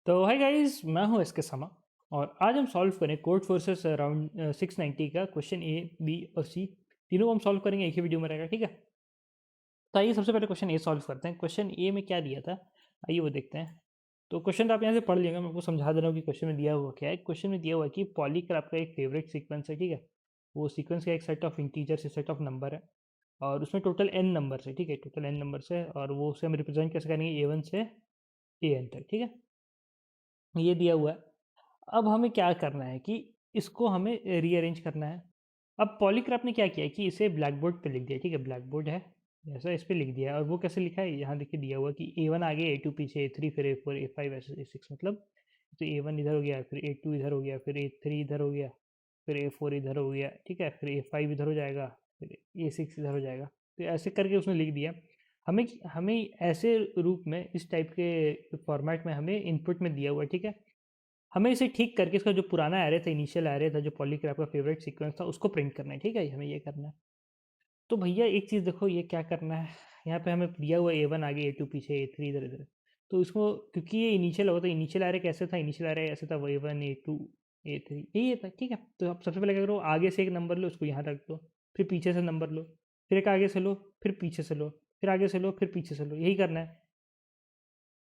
तो hi guys, मैं हूं एस के समा। और आज हम सॉल्व करें कोड फोर्सेस अराउंड 690 का क्वेश्चन ए, बी और सी। तीनों को हम सॉल्व करेंगे, एक ही वीडियो में रहेगा, ठीक है। तो आइए सबसे पहले क्वेश्चन ए सॉल्व करते हैं। क्वेश्चन ए में क्या दिया था, आइए वो देखते हैं। तो क्वेश्चन तो आप यहाँ से पढ़ लिएगा, मैं आपको समझा दे रहा हूँ कि क्वेश्चन में दिया हुआ क्या है। क्वेश्चन में दिया हुआ है कि पॉलीक्रैप का एक फेवरेट सीक्वेंस है, ठीक है। वो सीक्वेंस का एक set of integers, set of number है, और उसमें टोटल एन नंबर है, ठीक है। टोटल एन नंबर है, और वो उसे हम रिप्रेजेंट कैसे करेंगे, A1 से AN तक, ठीक है। ये दिया हुआ है। अब हमें क्या करना है कि इसको हमें रीअरेंज करना है। अब पॉलीक्रैप ने क्या किया है कि इसे ब्लैक बोर्ड पे लिख दिया, ठीक है। ब्लैक बोर्ड है, ऐसा इस पे लिख दिया है। और वो कैसे लिखा है, यहाँ देखिए दिया हुआ कि A1 आगे, A2 पीछे, A3 फिर A4 A5 ऐसे A6, मतलब तो A1 इधर हो गया, फिर A2 इधर हो गया, फिर A3 इधर हो गया, फिर A4 इधर हो गया, ठीक है। फिर A5 इधर हो जाएगा, फिर A6 इधर हो जाएगा। तो ऐसे करके उसने लिख दिया। हमें हमें ऐसे रूप में, इस टाइप के फॉर्मेट में हमें इनपुट में दिया हुआ है, ठीक है। हमें इसे ठीक करके इसका जो पुराना एरे था, इनिशियल एरे था, जो पॉलीग्राफ का फेवरेट सीक्वेंस था, उसको प्रिंट करना है, ठीक है। हमें ये करना है। तो भैया एक चीज़ देखो, ये क्या करना है। यहाँ पे हमें दिया हुआ A1 आगे, A2 पीछे, A3 इधर इधर। तो इसको, क्योंकि ये इनिशियल होगा, तो इनिशियल एरे कैसे था, इनिशियल एरे ऐसे था, A1 A2 A3 यही था, ठीक है। तो आप सबसे पहले क्या करो, आगे से एक नंबर लो, उसको यहाँ रख दो, फिर पीछे से नंबर लो, फिर एक आगे से लो, फिर पीछे से लो, फिर आगे से लो, फिर पीछे से लो, यही करना है।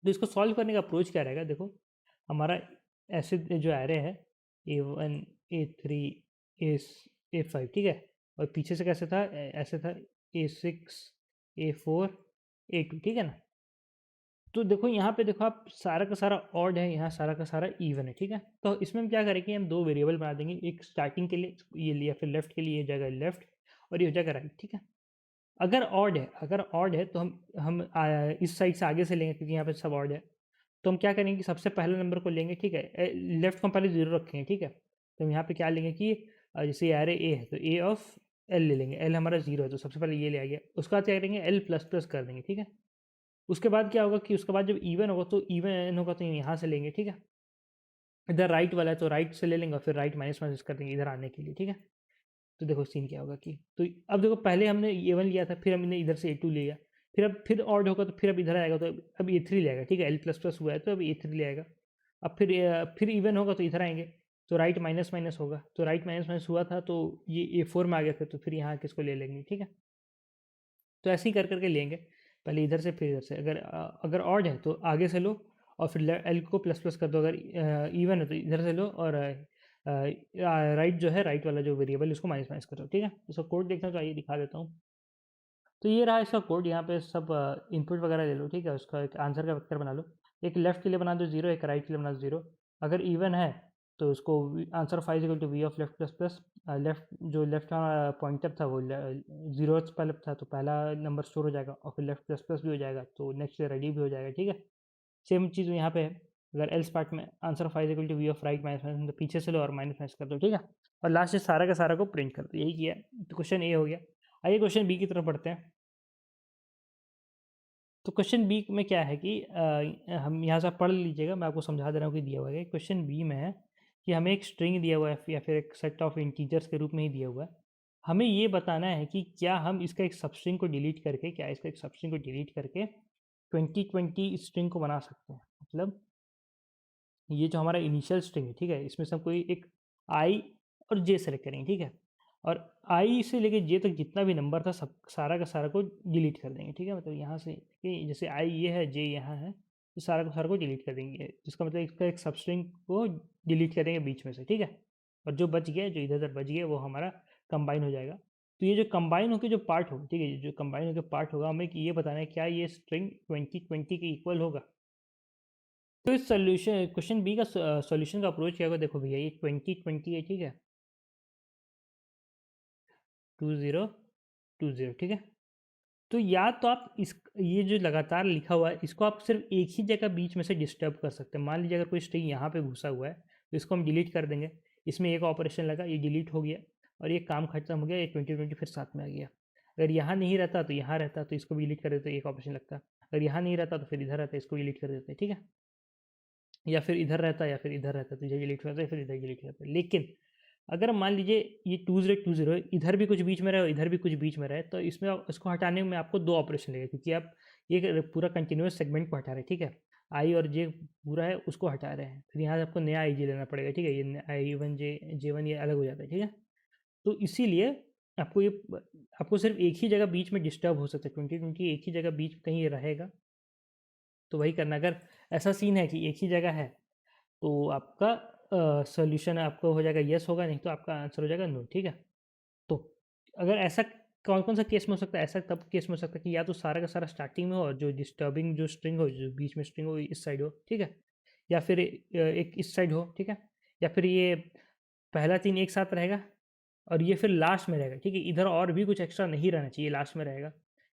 तो इसको सॉल्व करने का अप्रोच क्या रहेगा, देखो हमारा ऐसे जो एरे है, A1 A3 A5, ठीक है। और पीछे से कैसे था, ऐसे था, A6 A4 A2, ठीक है ना। तो देखो यहाँ पे देखो, आप सारा का सारा ऑड है, यहाँ सारा का सारा इवन है, ठीक है। तो इसमें हम क्या करेंगे, हम दो वेरिएबल बना देंगे। एक स्टार्टिंग के लिए ये लिया, फिर लेफ्ट के लिए ये जगह लेफ्ट, और ये हो जाएगा राइट, ठीक है। अगर ऑड है तो हम इस साइड से आगे से लेंगे, क्योंकि यहाँ पे सब ऑड है। तो हम क्या करेंगे कि सबसे पहले नंबर को लेंगे, ठीक है। लेफ्ट को हम पहले 0 रखेंगे, ठीक है। तो हम यहाँ पे क्या लेंगे कि जैसे एरे ए है, तो ए ऑफ एल ले लेंगे। एल हमारा 0 है, तो सबसे पहले ये ले आएंगे। उसके बाद क्या करेंगे, एल प्लस प्लस कर देंगे, ठीक है। उसके बाद क्या होगा कि उसके बाद जब इवन होगा, तो इवन होगा तो यहाँ से लेंगे, ठीक है। इधर राइट वाला है तो राइट से ले लेंगे, और फिर राइट माइनस माइनस कर देंगे इधर आने के लिए, ठीक है। तो देखो सीन क्या होगा कि, तो अब देखो पहले हमने A1 लिया था, फिर हमने इधर से A2 लिया, फिर ऑड होगा तो फिर अब इधर आएगा, तो अब A3 ले आएगा, ठीक है। एल प्लस प्लस हुआ है तो अब A3 ले आएगा। अब फिर इवन होगा तो इधर आएंगे, तो राइट माइनस माइनस होगा, तो राइट माइनस माइनस हुआ था, तो ये A4 में आ गया था, तो फिर यहाँ किसको ले लेंगे, ठीक है। तो ऐसे ही कर करके लेंगे, पहले इधर से फिर इधर से। अगर ऑड है तो आगे से लो, और फिर एल को प्लस प्लस कर दो। अगर इवन है तो इधर से लो, और राइट जो है, राइट वाला जो वेरिएबल, उसको माइनस माइनस करो, ठीक है। इसका कोड देखना तो आइए दिखा देता हूँ। तो ये रहा इसका कोड। यहाँ पे सब इनपुट वगैरह ले लो, ठीक है। उसका एक आंसर का वेक्टर बना लो। एक लेफ्ट के लिए बना दो 0, एक राइट के लिए बना दो 0। अगर इवन है तो उसको answer 5 equal to V of left plus plus. Left जो लेफ्ट का पॉइंटर था वो 0 पहले था, तो पहला नंबर स्टोर हो जाएगा, और फिर लेफ्ट प्लस प्लस भी हो जाएगा, तो नेक्स्ट रेडी भी हो जाएगा, ठीक है। सेम चीज़ यहाँ पे है। अगर एल्स पार्ट में answer 5 equal to V of right minus minus, तो पीछे से लो और माइनस माइनस कर दो, ठीक है। और लास्ट से सारा का सारा को प्रिंट कर दो, यही किया। तो क्वेश्चन ए हो गया। आइए क्वेश्चन बी की तरफ बढ़ते हैं। तो क्वेश्चन बी में क्या है कि हम यहाँ से पढ़ लीजिएगा, मैं आपको समझा दे रहा हूँ कि दिया हुआ है। क्वेश्चन बी में है कि हमें एक स्ट्रिंग दिया हुआ है, या फिर एक सेट ऑफ इंटीजर्स के रूप में ही दिया हुआ है। हमें ये बताना है कि क्या हम इसका एक सबस्ट्रिंग को डिलीट करके, 2020 स्ट्रिंग को बना सकते हैं। मतलब ये जो हमारा इनिशियल स्ट्रिंग है, ठीक है, इसमें से हम कोई एक आई और जे सेलेक्ट करेंगे, ठीक है। और आई से लेके जे तक जितना भी नंबर था, सब सारा का सारा को डिलीट कर देंगे, ठीक है। मतलब यहाँ से कि जैसे आई ये है, जे यहाँ है, तो सारा का सारा को डिलीट कर देंगे, जिसका मतलब इसका एक सबस्ट्रिंग को डिलीट करेंगे बीच में से, ठीक है। और जो बच गया, जो इधर उधर बच गया, वो हमारा कंबाइन हो जाएगा। तो ये जो कंबाइन होकर जो पार्ट होगा, ठीक है, जो कंबाइन होकर पार्ट होगा, हमें ये बताना है क्या ये स्ट्रिंग 2020 के इक्वल होगा। तो इस सोल्यूशन, क्वेश्चन बी का सॉल्यूशन का अप्रोच क्या होगा, देखो भैया ये 2020 है, ठीक है। 2020, ठीक है। तो या तो आप इस, ये जो लगातार लिखा हुआ है, इसको आप सिर्फ एक ही जगह बीच में से डिस्टर्ब कर सकते हैं। मान लीजिए अगर कोई स्ट्रिंग यहाँ पे घुसा हुआ है, तो इसको हम डिलीट कर देंगे। इसमें एक ऑपरेशन लगा, ये डिलीट हो गया, और ये काम खत्म हो गया, ये 2020 फिर साथ में आ गया। अगर यहाँ नहीं रहता तो यहाँ रहता, तो इसको भी डिलीट कर देते, एक ऑपरेशन लगता। अगर यहाँ नहीं रहता तो फिर इधर रहता, इसको डिलीट कर देते, ठीक है। या फिर इधर रहता, या फिर इधर रहता, तो इधर डिलीट हो जाता है, फिर इधर डिलीट हो जाता है। लेकिन अगर मान लीजिए ये 2020 है, इधर भी कुछ बीच में रहे और इधर भी कुछ बीच में रहे, तो इसमें इसको हटाने में आपको दो ऑपरेशन लगेगा, क्योंकि आप ये पूरा कंटिन्यूस सेगमेंट को हटा रहे हैं, ठीक है। आई और जे पूरा है उसको हटा रहे हैं, फिर यहाँ से आपको नया आई जे लेना पड़ेगा, ठीक है, ये आई वन जे वन ये अलग हो जाता है, ठीक है। तो इसीलिए आपको ये आपको सिर्फ एक ही जगह बीच में डिस्टर्ब हो सकता है, 2020 एक ही जगह बीच में कहीं ये रहेगा, तो वही करना। अगर ऐसा सीन है कि एक ही जगह है तो आपका सोल्यूशन आपको हो जाएगा यस होगा, नहीं तो आपका आंसर हो जाएगा नो, ठीक है। तो अगर ऐसा कौन कौन सा केस में हो सकता है, ऐसा तब केस में हो सकता है कि या तो सारा का सारा स्टार्टिंग में हो और जो डिस्टर्बिंग जो स्ट्रिंग हो जो बीच में स्ट्रिंग हो इस साइड हो, ठीक है, या फिर एक इस साइड हो, ठीक है, या फिर ये पहला तीन एक साथ रहेगा और ये फिर लास्ट में रहेगा, ठीक है, इधर और भी कुछ एक्स्ट्रा नहीं रहना चाहिए, लास्ट में रहेगा,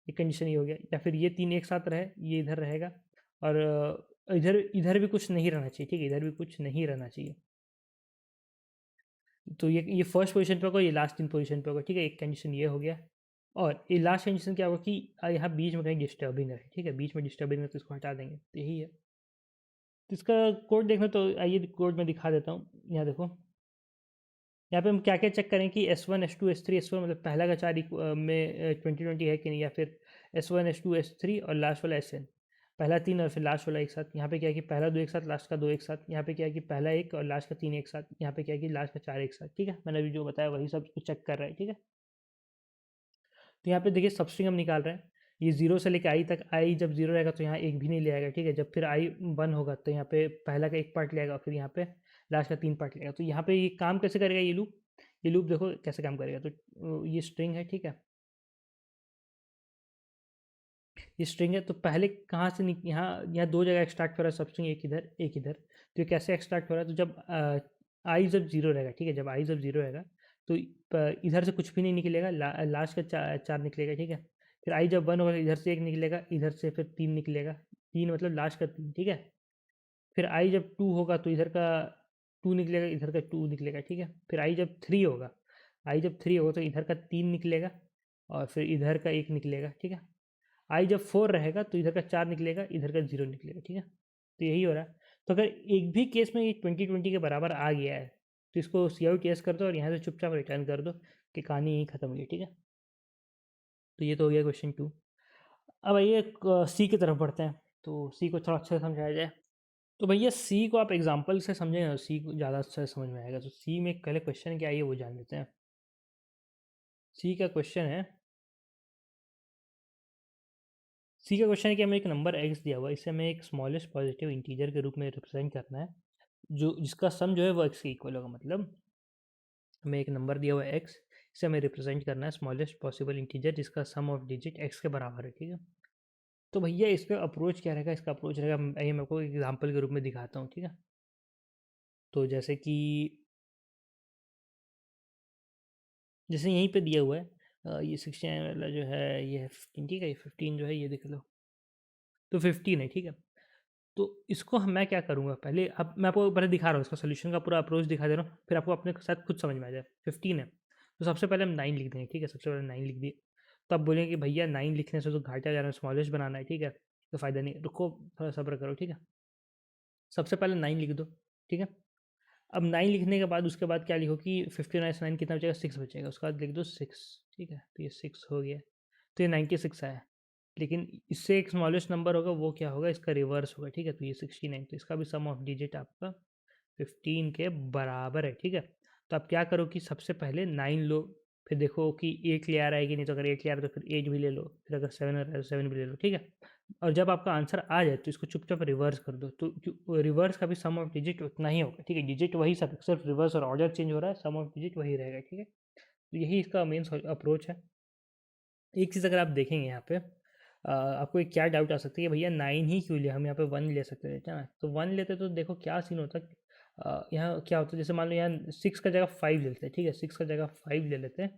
एक कंडीशन ये हो गया, या फिर ये तीन एक साथ रहे, ये इधर रहेगा और इधर इधर भी कुछ नहीं रहना चाहिए, ठीक है, इधर भी कुछ नहीं रहना चाहिए। तो ये फर्स्ट पोजीशन पे होगा, ये लास्ट तीन पोजीशन पे होगा, ठीक है, एक कंडीशन ये हो गया। और ये लास्ट कंडीशन क्या होगा कि यहाँ बीच में कहीं डिस्टर्बिंग है, ठीक है, बीच में डिस्टर्बिंग है तो इसको हटा देंगे, तो यही है। तो इसका कोड देखना तो आइए कोड में दिखा देता हूँ, यहाँ देखो, यहाँ पे हम क्या क्या चेक करें कि S1 S2 S3 S4 मतलब पहला का चार में 2020 है कि नहीं, या फिर S1 S2 S3 और लास्ट वाला SN, पहला तीन और फिर लास्ट वाला एक साथ। यहाँ पे क्या है कि पहला दो एक साथ, लास्ट का दो एक साथ। यहाँ पे क्या है कि पहला एक और लास्ट का तीन एक साथ। यहाँ पे क्या है कि लास्ट का चार एक साथ, ठीक है। मैंने अभी जो बताया वही सब चेक कर रहा है, ठीक है। तो यहाँ पे देखिए सबस्ट्रिंग हम निकाल रहे हैं, ये जीरो से लेकर आई तक, आई जब जीरो रहेगा तो यहाँ एक भी नहीं ले आएगा, ठीक है। जब फिर आई वन होगा तो यहाँ पे पहला का एक पार्ट ले आएगा, फिर यहाँ पे लास्ट का तीन पार्ट लेगा। तो यहाँ पे ये काम कैसे करेगा ये लूप, ये लूप देखो कैसे काम करेगा। तो ये स्ट्रिंग है, ठीक है, ये स्ट्रिंग है। तो पहले कहाँ से यहाँ यहाँ दो जगह एक्सट्रैक्ट हो रहा है सबस्ट्रिंग, एक इधर एक इधर। तो ये कैसे एक्सट्रैक्ट हो रहा है, तो जब आई जब जीरो रहेगा, ठीक है, जब आई जब जीरो रहेगा तो इधर से कुछ भी नहीं निकलेगा, लास्ट का चार निकलेगा, ठीक है। फिर आई जब वन होगा इधर से एक निकलेगा, इधर से फिर तीन निकलेगा, तीन मतलब लास्ट का तीन, ठीक है। फिर आई जब टू होगा तो इधर का टू निकलेगा, इधर का टू निकलेगा, ठीक है। फिर आई जब थ्री होगा, आई जब थ्री होगा तो इधर का तीन निकलेगा और फिर इधर का एक निकलेगा, ठीक है। आई जब फोर रहेगा तो इधर का चार निकलेगा, इधर का जीरो निकलेगा, ठीक है। तो यही हो रहा है। तो अगर एक भी केस में ये 2020 के बराबर आ गया है तो इसको सी आउट यस कर दो और यहाँ से चुपचाप रिटर्न कर दो कि कहानी यहीं खत्म हुई है, ठीक है। तो ये तो हो गया क्वेश्चन टू। अब आइए सी की तरफ बढ़ते हैं, तो सी को थोड़ा अच्छे से समझाया जाए। तो भैया सी को आप एग्जाम्पल से समझेंगे तो सी को ज़्यादा अच्छा से समझ में आएगा। तो सी में पहले क्वेश्चन क्या है वो जान लेते हैं। सी का क्वेश्चन है, सी का क्वेश्चन है कि हमें एक नंबर x दिया हुआ है, इसे हमें एक स्मॉलेस्ट पॉजिटिव इंटीजर के रूप में रिप्रेजेंट करना है, जो जिसका सम जो है वो x के इक्वल होगा। मतलब हमें एक नंबर दिया हुआ है x, इसे हमें रिप्रेजेंट करना है स्मॉलेस्ट पॉसिबल इंटीजर जिसका सम ऑफ डिजिट x के बराबर है, ठीक है। तो भैया इसका अप्रोच क्या रहेगा, इसका अप्रोच रहेगा, ये मैं आपको एग्जाम्पल के रूप में दिखाता हूँ, ठीक है। तो जैसे यहीं पे दिया हुआ है ये 69 वाला जो है ये है 15, ठीक है, ये 15 जो है ये देख लो, तो 15 है, ठीक है। तो इसको मैं क्या करूँगा, पहले अब मैं आपको पहले दिखा रहा हूँ इसका सोल्यूशन का पूरा अप्रोच दिखा दे रहा हूँ, फिर आपको अपने साथ खुद समझ में आ जाए। 15 है तो सबसे पहले हम 9 लिख देंगे, ठीक है, सबसे पहले 9 लिख दिए। तो आप बोलेंगे कि भैया 9 लिखने से तो घाटा जा रहा है, स्मॉलेस्ट बनाना है, ठीक है, तो फ़ायदा नहीं, रुको थोड़ा सब्र करो, ठीक है। सबसे पहले 9 लिख दो, ठीक है। अब 9 लिखने के बाद उसके बाद क्या लिखो कि 59 से 9 कितना बचेगा, 6 बचेगा, उसके बाद लिख दो 6, ठीक है। तो ये 6 हो गया, तो ये 96 आया। लेकिन इससे एक स्मॉलेस्ट नंबर होगा वो क्या होगा, इसका रिवर्स होगा, ठीक है। तो ये 69, तो इसका भी सम ऑफ डिजिट आपका 15 के बराबर है, ठीक है। तो आप क्या करो कि सबसे पहले 9 लो, फिर देखो कि 8 ले आ रहा है कि नहीं, तो अगर 8 ले आ रहा है तो फिर 8 भी ले लो, फिर अगर 7 आ रहा है तो 7 भी ले लो, ठीक है। और जब आपका आंसर आ जाए तो इसको चुपचाप रिवर्स कर दो, तो रिवर्स का भी सम ऑफ डिजिट उतना ही होगा, ठीक है। डिजिट वही, सब सिर्फ रिवर्स और ऑर्डर चेंज हो रहा है, सम ऑफ डिजिट वही रहेगा, ठीक है। तो यही इसका मेन अप्रोच है। एक चीज़ अगर आप देखेंगे यहाँ पे आपको एक क्या डाउट आ सकती है, भैया 9 ही क्यों लिया, हम यहाँ पे 1 ले सकते थे ना। तो 1 लेते तो देखो क्या सीन होता, यहाँ क्या होता है, जैसे मान लो यहाँ 6 का जगह 5 ले लेते हैं, ठीक है, 6 का जगह 5 ले लेते हैं,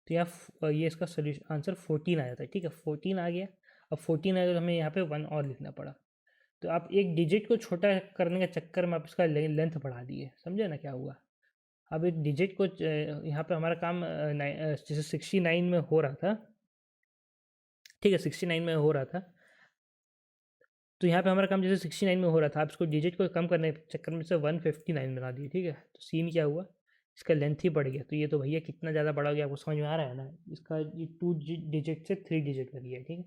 तो यहाँ ये इसका सोल्यूशन आंसर 14 आ जाता है, ठीक है, 14 आ गया। अब 14 आया तो हमें यहाँ पे 1 और लिखना पड़ा। तो आप एक डिजिट को छोटा करने के चक्कर में आप इसका लेंथ बढ़ा दिए, समझे ना क्या हुआ। अब एक डिजिट को यहाँ पे हमारा काम जैसे 69 में हो रहा था, ठीक है, 69 में हो रहा था, तो यहाँ पे हमारा काम जैसे 69 में हो रहा था, आप इसको डिजिट को कम करने के चक्कर में से 159 बना दिए, ठीक है। तो सीन क्या हुआ, इसका लेंथ ही बढ़ गया। तो ये तो भैया कितना ज़्यादा बड़ा हो गया, आपको समझ में आ रहा है ना। इसका ये 2 डिजिट से 3 डिजिट कर गया, ठीक है।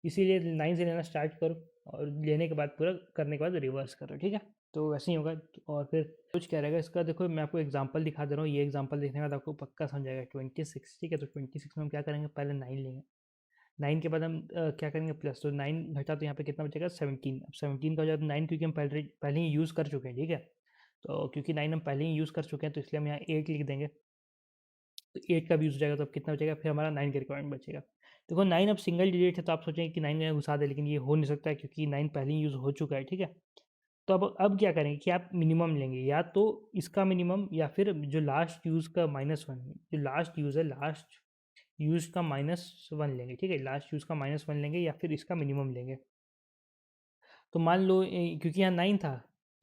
इसीलिए 9 से लेना स्टार्ट करो और लेने के बाद पूरा करने के बाद रिवर्स करो, ठीक है। तो वैसे ही होगा। और फिर कुछ क्या रहेगा इसका, देखो मैं आपको एग्जांपल दिखा दे रहा हूँ, ये एग्जांपल देखने के बाद आपको पक्का समझ आएगा। 26, ठीक है। तो 26 में हम क्या करेंगे, पहले 9 लेंगे, 9 के बाद हम क्या करेंगे प्लस, तो 9 घटा तो यहाँ पे कितना बचेगा 17। अब 17 का हो जाए 9, क्योंकि हम पहले ही यूज़ कर चुके हैं, ठीक है। तो क्योंकि 9 हम पहले ही यूज़ कर चुके हैं तो इसलिए हम यहाँ 8 लिख देंगे। तो 8 का भी यूज़ हो जाएगा तो अब कितना बचेगा, फिर हमारा 9 का रिक्वायरमेंट बचेगा। देखो 9 अब सिंगल डिजिट है तो आप सोचेंगे कि 9 में घुसा दे, लेकिन ये हो नहीं सकता है क्योंकि 9 पहले ही यूज़ हो चुका है, ठीक है। तो अब क्या करेंगे कि आप मिनिमम लेंगे, या तो इसका मिनिमम या फिर जो लास्ट यूज़ का -1, जो लास्ट यूज़ है, लास्ट यूज़ का -1 लेंगे, ठीक है। लास्ट यूज़ का -1 लेंगे या फिर इसका मिनिमम लेंगे। तो मान लो क्योंकि यहाँ 9 था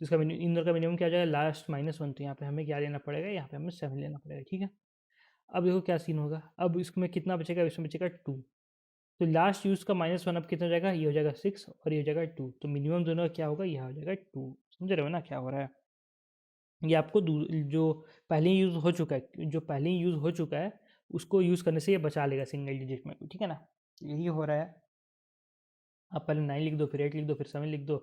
तो इसका इन दोनों का मिनिमम क्या हो जाएगा, लास्ट -1, तो यहाँ पे हमें क्या लेना पड़ेगा, यहाँ पे हमें 7 लेना पड़ेगा, ठीक है। अब देखो क्या सीन होगा, अब इसमें कितना बचेगा, इसमें बचेगा 2। तो लास्ट यूज़ का -1 अब कितना हो जाएगा, ये हो जाएगा 6 और ये हो जाएगा 2। तो मिनिमम दोनों का क्या होगा, यह हो जाएगा 2। समझ रहे हो ना क्या हो रहा है। ये आपको जो पहले ही यूज़ हो चुका है, जो पहले ही यूज़ हो चुका है उसको यूज़ करने से ये बचा लेगा सिंगल डिजिट में, ठीक है ना। यही हो रहा है। आप पहले 9 लिख दो, फिर 8 लिख दो, फिर 7 लिख दो,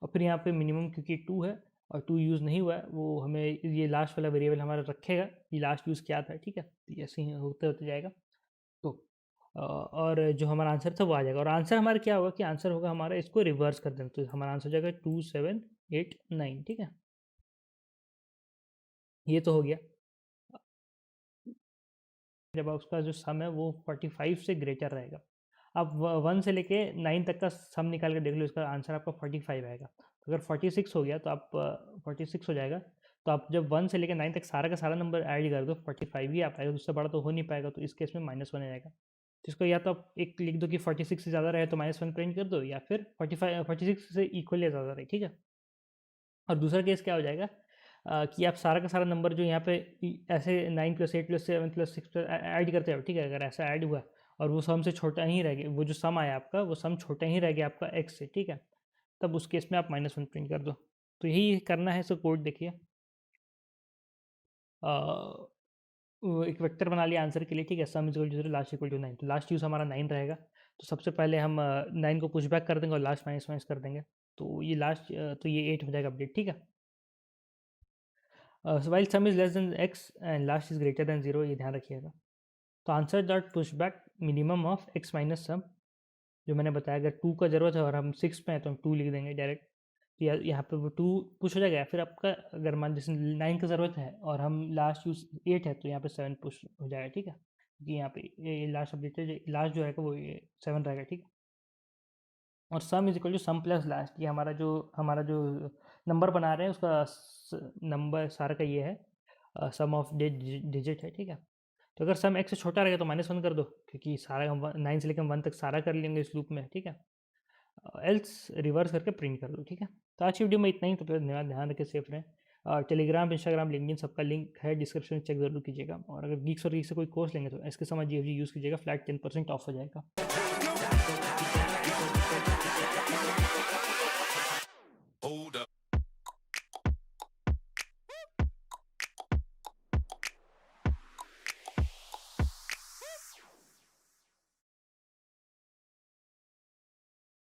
और फिर यहाँ पे मिनिमम क्योंकि 2 है और 2 यूज़ नहीं हुआ है, वो हमें ये लास्ट वाला वेरिएबल हमारा रखेगा ये लास्ट यूज़ क्या था, ठीक है। तो ऐसे ही होते होते जाएगा। तो और जो हमारा आंसर था वो आ जाएगा, और आंसर हमारा क्या होगा कि आंसर होगा हमारा, इसको रिवर्स कर देना, तो हमारा आंसर हो जाएगा 2 7 8 9, ठीक है। ये तो हो गया। जब उसका जो सम है वो 45 से ग्रेटर रहेगा, आप 1 से लेके 9 तक का सम निकाल के देख लो, इसका आंसर आपका 45 आएगा। तो अगर 46 हो गया तो आप 46 हो जाएगा, तो आप जब 1 से लेकर 9 तक सारा का सारा नंबर ऐड कर दो 45 ही आ पाएगा, उससे बड़ा तो हो नहीं पाएगा। तो इस केस में -1 आ जाएगा। तो इसको या तो आप एक लिख दो कि 46 से ज़्यादा रहे तो -1 प्रिंट कर दो, या फिर 46 से इक्वल या ज़्यादा रहे, ठीक है। और दूसरा केस क्या हो जाएगा कि आप सारा का सारा नंबर जो यहाँ पे ऐसे 9 + 8 + 7 + 6 ऐड करते हो, ठीक है। अगर ऐसा ऐड हुआ और वो सम से छोटा ही रह गया, वो जो सम आया आपका वो सम छोटा ही रह गया आपका x से, ठीक है। तब उस केस में आप -1 प्रिंट कर दो। तो यही करना है। इसको कोड देखिए, वो एक वेक्टर बना लिया आंसर के लिए, ठीक है। Sum is equal to 0, last equal to 9। तो लास्ट यूज़ हमारा 9 रहेगा, तो सबसे पहले हम 9 को पुश बैक कर देंगे और लास्ट माइनस कर देंगे। तो ये लास्ट तो ये 8 हो जाएगा अपडेट, ठीक है। While some is less than x and last is greater than 0, ये ध्यान रखिएगा। तो answer dot push back minimum of x minus sum, जो मैंने बताया अगर 2 का ज़रूरत है और हम 6 पे हैं तो हम 2 लिख देंगे डायरेक्ट। तो यहाँ पे वो 2 पुश हो जाएगा। फिर आपका अगर मान जैसे 9 का ज़रूरत है और हम लास्ट यूज 8 है तो यहाँ पे 7 पुश हो जाएगा, ठीक है। क्योंकि यहाँ पे ये लास्ट अपडेटेड लास्ट जो रहेगा वो 7 रहेगा, ठीक है। और sum is equal to sum plus last, ये हमारा जो नंबर बना रहे हैं उसका नंबर सारा का ये है, सम ऑफ डिजिट है, ठीक है। तो अगर सम x से छोटा रहेगा तो -1 कर दो, क्योंकि सारा हम 9 से लेकर 1 तक सारा कर लेंगे इस लूप में, ठीक है। एल्स रिवर्स करके प्रिंट कर दो, ठीक है। तो आज की वीडियो में इतना ही। तो फिर धन्यवाद, ध्यान रखें, सेफ रहें। टेलीग्राम, इंस्टाग्राम, लिंक्डइन सबका लिंक है डिस्क्रिप्शन में, चेक जरूर कीजिएगा। और अगर गीक्स और गीक से कोई कोर्स लेंगे तो इसके समझ यूज़ कीजिएगा, फ्लैट 10% ऑफ हो जाएगा।